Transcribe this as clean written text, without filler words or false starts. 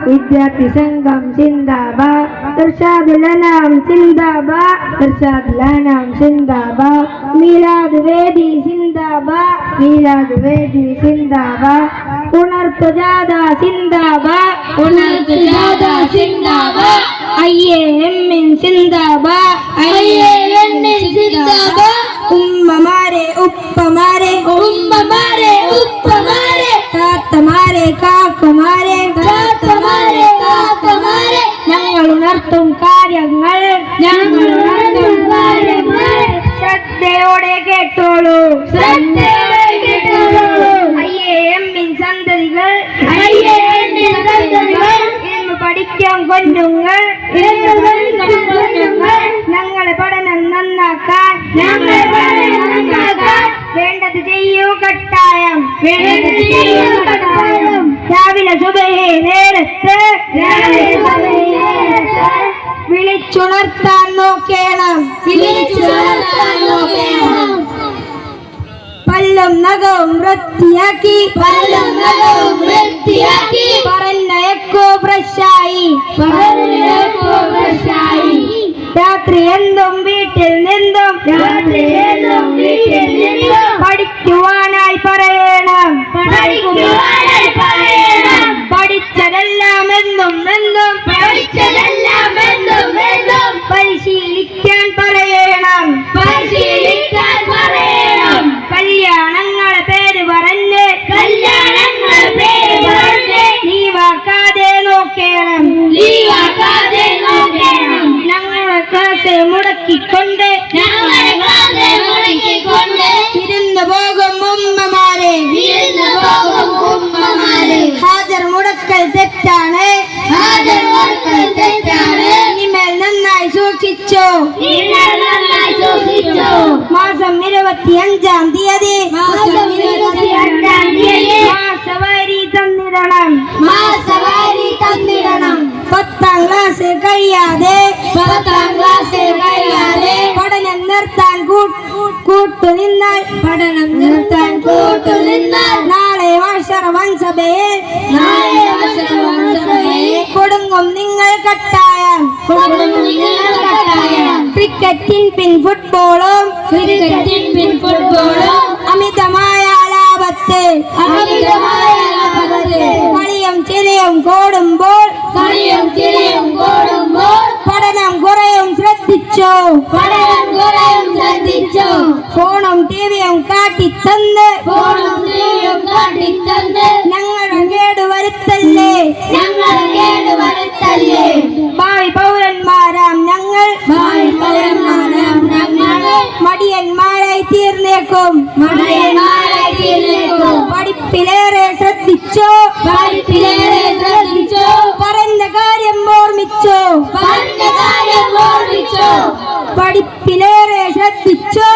വിദ്യാർത്ഥി സംഘം സിന്ദാബാദ്, ഇർഷാദുൽ അനാം സിന്ദാബാദ്, ഇർഷാദുൽ അനാം സിന്ദാബാദ്, മീലാദ് വേദി സിന്ദാബാദ്, മീലാദ് വേദി സിന്ദാബാദ്, ഉണർത്ത് ജാഥ സിന്ദാബാദ്, ഉണർത്ത് ജാഥ സിന്ദാബാദ്, IAM സിന്ദാബാദ്, IAM സിന്ദാബാദ്, ഉമ്മമാരെ ഉപ്പമാരെ ഉമ്മമാരെ ഉപ്പമാരെ, താത്തമാരെ കാക്കമാരെ താത്തമാരെ കാക്കമാരെ, ഞങ്ങൾ ഉണർത്തും കാര്യങ്ങൾ ഞങ്ങൾ ഉണർത്തും കാര്യങ്ങൾ ശ്രദ്ധയോടെ കേട്ടോളൂ, ശ്രദ്ധയോടെ കേട്ടോളൂ. IAM സന്തതികൾ IAM സന്തതികൾ ഇന്ന് പഠിക്കാൻ കൊല്ലുങ്ങൾ ഞങ്ങളെ പഠനം നന്നാക്കാൻ ഞങ്ങളെ പഠനം നന്നാക്കാൻ വേണ്ടത് ചെയ്യൂ കട്ടായം വേണ്ടത് ചെയ്യൂ കട്ടായം. രാവിലെ സുബഹി നേരത്ത് വിളിച്ചുണർത്താൻ നോക്കണം വിളിച്ചുണർത്താൻ നോക്കണം. പല്ലും നഖവും വൃത്തിയാക്കി പല്ലും നഖവും വൃത്തിയാക്കി പറഞ്ഞയക്കോ ഫ്രഷായി പറഞ്ഞയക്കോ ഫ്രഷായി. രാത്രി എന്തും വീട്ടിൽ നിന്നും രാത്രി എന്തും വീട്ടിൽ നിന്നും പഠിക്കുവാനായി പറയണം പഠിക്കുവാനായി പറയണം. പഠിച്ചതെല്ലാം എന്നും എന്നും പഠിച്ചതെല്ലാം എന്നും എന്നും പരിശീലിക്കാൻ പറയണം പരിശീലിക്കാൻ പറയണം. കല്യാണങ്ങളെ പേര് പറഞ്ഞ് കല്യാണങ്ങളെ പേര് പറഞ്ഞ് ലീവാക്കാതെ നോക്കണം ലീവാക്കാതെ നോക്കണം. ഞങ്ങളെ ക്ലാസ് മുടക്കിക്കൊണ്ട് ഞങ്ങളെ ക്ലാസ് മുടക്കിക്കൊണ്ട് ഇരുന്ന് പോകും ഉമ്മമാരെ ഇരുന്ന് പോകും ഉമ്മമാരെ. ഹാജർ മുടക്കൽ തെറ്റാണ് ഹാജർ മുടക്കൽ തെറ്റാണ്. ഇനിമേൽ നന്നായി സൂക്ഷിച്ചോ ഇനിമേൽ നന്നായി സൂക്ഷിച്ചോ. മാസം 25-ാം തീയതി മാസം 25-ാം തീയതി മാസവാരി തന്നിടണം മാസവാരി തന്നിടണം. 10ാം ക്ലാസ് കഴിയാതെ 10ാം ക്ലാസ് കഴിയാതെ പഠനം നിർത്താൻ കൂട്ടുനിന്നാൽ പഠനം നിർത്താൻ കൂട്ടുനിന്നാൽ നാളെ വൻസഭയിൽ നാളെ വൻസഭയിൽ കൊടുങ്ങും നിങ്ങൾ കട്ടായം ക്രിക്കറ്റിൻ പിൻ ഫുട്ബോളും ക്രിക്കറ്റിൻ പിൻ ഫുട്ബോളും അമിതമായ ലാഭത്തെ അമിതമായ ലാഭത്തെ കളിയും ചിരിയും കൂടുമ്പോൾ കളിയും ചിരിയും കൂടുമ്പോൾ പഠനം കുറയും ശ്രദ്ധിച്ചോ പഠനം കുറയും ശ്രദ്ധിച്ചോ. ഫോണും ടിവിയും കാട്ടിത്തന്ന് ഫോണും ടിവിയും കാട്ടിത്തന്ന് ഞങ്ങളുടെ കേടുവരുത്തല്ലേ ഞങ്ങളുടെ കേടുവരുത്തല്ലേ. ഭാവി പൗരന്മാരാം ഞങ്ങൾ ഭാവി പൗരന്മാരാം ഞങ്ങൾ മടിയന്മാരായി തീർന്നേക്കും മടിയന്മാരായി തീർന്നേക്കും. പഠിപ്പിലേറെ ശ്രദ്ധിച്ചോ പഠിപ്പിലേറെ ശ്രദ്ധിച്ചോ. പറഞ്ഞ കാര്യം ഓർമ്മിച്ചോ പറഞ്ഞ കാര്യം ഓർമ്മിച്ചോ. പഠിപ്പിലേറെ ശ്രദ്ധിച്ചോ